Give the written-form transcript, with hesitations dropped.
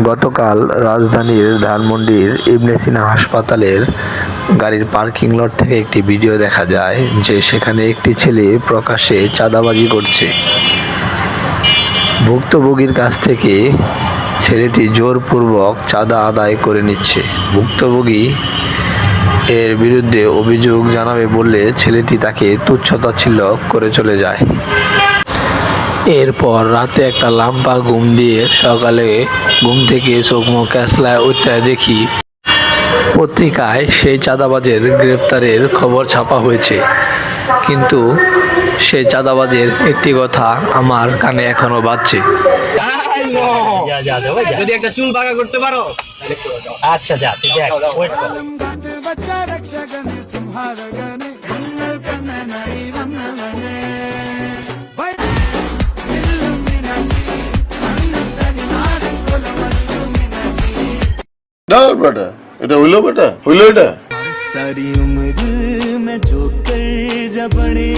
গতকাল রাজধানীর ধানমন্ডির ইবনে সিনা হাসপাতালের গাড়ির পার্কিং লট থেকে একটি ভিডিও দেখা যায় যে সেখানে একটি ছেলে প্রকাশ্যে চাঁদাবাজি করছে। ভুক্তভোগীর কাছ থেকে ছেলেটি জোরপূর্বক চাঁদা আদায় করে নিচ্ছে। ভুক্তভোগী এর বিরুদ্ধে অভিযোগ জানাবে বললে ছেলেটি তাকে তুচ্ছ-তাচ্ছিল্য করে চলে যায়। এরপর রাতে একটা লাম্পা ঘুম দিয়ে সকালে ঘুম থেকে চোখ মুখ ক্যাসলায় উঠে দেখি পত্রিকায় সেই চাঁদাবাজের গ্রেপ্তারের খবর ছাপা হয়েছে। কিন্তু সেই চাঁদাবাজের একটি কথা আমার কানে এখনো বাজছে। যদি একটা চুল বাঁকা করতে পারো আচ্ছা যা তুই দেখ ওয়েট কর। বেটা এটা হইলো এটা सारी उम्र मैं जो कर जा बने